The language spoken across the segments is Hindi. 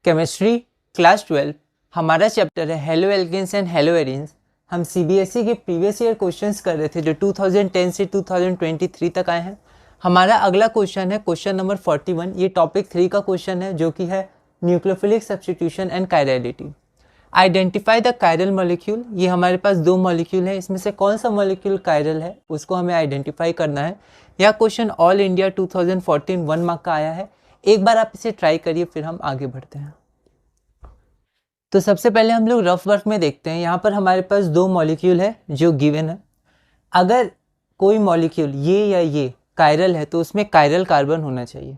केमिस्ट्री क्लास 12 हमारा चैप्टर है haloalkanes and haloarenes. हम सीबीएसई के प्रीवियस ईयर क्वेश्चंस कर रहे थे जो 2010 से 2023 तक आए हैं। हमारा अगला क्वेश्चन है क्वेश्चन नंबर 41। ये टॉपिक 3 का क्वेश्चन है जो कि है nucleophilic substitution and chirality. Identify the chiral molecule. ये हमारे पास 2 मॉलिक्यूल है, इसमें से कौन सा मॉलिक्यूल कायरल है उसको हमें आइडेंटिफाई करना है। यह क्वेश्चन ऑल इंडिया 2014 1 मार्क का आया है। एक बार आप इसे ट्राई करिए, फिर हम आगे बढ़ते हैं। तो सबसे पहले हम लोग रफ वर्क में देखते हैं। यहाँ पर हमारे पास 2 मॉलिक्यूल है जो गिवन है। अगर कोई मॉलिक्यूल ये या ये कायरल है तो उसमें कायरल कार्बन होना चाहिए।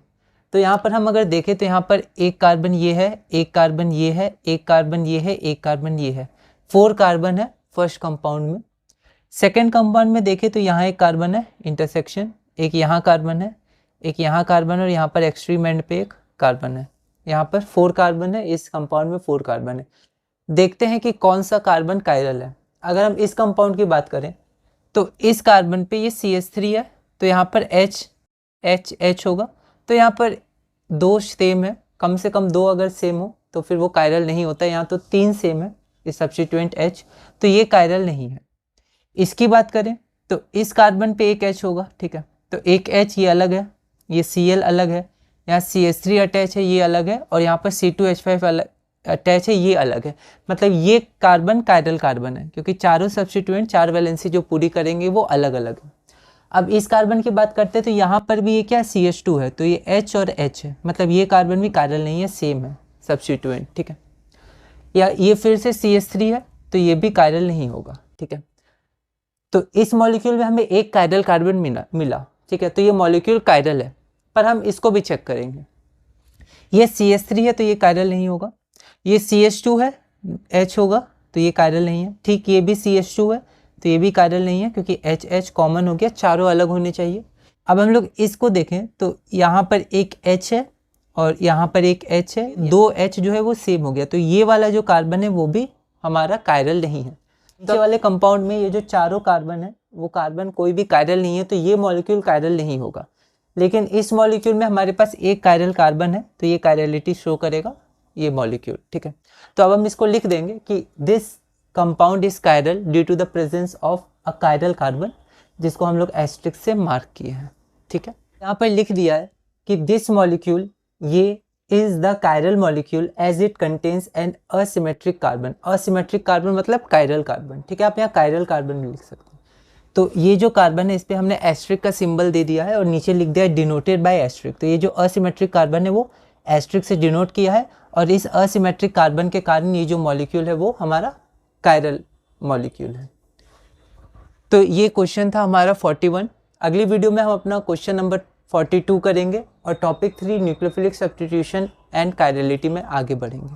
तो यहाँ पर हम अगर देखें तो यहाँ पर एक कार्बन ये है, एक कार्बन ये है, एक कार्बन ये है, एक कार्बन ये है। 4 कार्बन है फर्स्ट कंपाउंड में। सेकेंड कंपाउंड में देखें तो यहाँ एक कार्बन है इंटरसेक्शन, एक यहाँ कार्बन है, एक यहाँ कार्बन और यहाँ पर एक्सट्रीम एंड पे एक कार्बन है। यहाँ पर 4 कार्बन है, इस कंपाउंड में 4 कार्बन है। देखते हैं कि कौन सा कार्बन कायरल है। अगर हम इस कंपाउंड की बात करें तो इस कार्बन पे ये CH3 है, तो यहाँ पर H होगा। तो यहाँ पर 2 सेम है, कम से कम 2 अगर सेम हो तो फिर वो कायरल नहीं होता। यहाँ तो 3 सेम है इस सब्स्टिट्यूएंट H, तो ये कायरल नहीं है। इसकी बात करें तो इस कार्बन पे एक H होगा, ठीक है। तो एक H ये अलग है, ये Cl अलग है, यहाँ CH3 अटैच है ये अलग है, और यहाँ पर C2H5 अलग अटैच है ये अलग है। मतलब ये कार्बन कायरल कार्बन है क्योंकि चारों सब्स्टिट्यूएंट 4 वैलेंसी जो पूरी करेंगे वो अलग अलग है। अब इस कार्बन की बात करते हैं तो यहाँ पर भी ये क्या CH2 है, तो ये H और H है। मतलब ये कार्बन भी कायरल नहीं है, सेम है सब्स्टिट्यूएंट, ठीक है। या ये फिर से CH3 है तो ये भी कायरल नहीं होगा, ठीक है। तो इस मॉलिक्यूल में हमें एक कायरल कार्बन मिला, ठीक है। तो ये मॉलिक्यूल कायरल है, पर हम इसको भी चेक करेंगे। ये CH3 है तो ये कायरल नहीं होगा। ये CH2 है, H होगा तो ये कायरल नहीं है। ठीक, ये भी CH2 है तो ये भी कायरल नहीं है क्योंकि H कॉमन हो गया, चारों अलग होने चाहिए। अब हम लोग इसको देखें तो यहाँ पर एक H है और यहाँ पर एक H है, 2 H जो है वो सेम हो गया। तो ये वाला जो कार्बन है वो भी हमारा कायरल नहीं है। नीचे वाले कंपाउंड में ये जो चारों कार्बन है वो कार्बन कोई भी कायरल नहीं है, तो ये मॉलिक्यूल कायरल नहीं होगा। लेकिन इस मॉलिक्यूल में हमारे पास एक कायरल कार्बन है तो ये कायरलिटी शो करेगा ये मॉलिक्यूल, ठीक है। तो अब हम इसको लिख देंगे कि this compound is chiral due to the presence of a chiral carbon, जिसको हम लोग एस्ट्रिक से मार्क किए हैं, ठीक है। यहाँ पर लिख दिया है कि दिस मॉलिक्यूल ये is the chiral molecule as it contains an asymmetric carbon. Asymmetric carbon मतलब कायरल कार्बन, ठीक है। आप यहाँ कायरल कार्बन भी लिख सकते हैं। तो ये जो कार्बन है इस पर हमने एस्ट्रिक का सिंबल दे दिया है और नीचे लिख दिया है डिनोटेड बाय एस्ट्रिक। तो ये जो असिमेट्रिक कार्बन है वो एस्ट्रिक से डिनोट किया है, और इस असिमेट्रिक कार्बन के कारण ये जो मॉलिक्यूल है वो हमारा कायरल मॉलिक्यूल है। तो ये क्वेश्चन था हमारा 41। अगली वीडियो में हम अपना क्वेश्चन नंबर 42 करेंगे और topic 3 nucleophilic substitution and chirality में आगे बढ़ेंगे।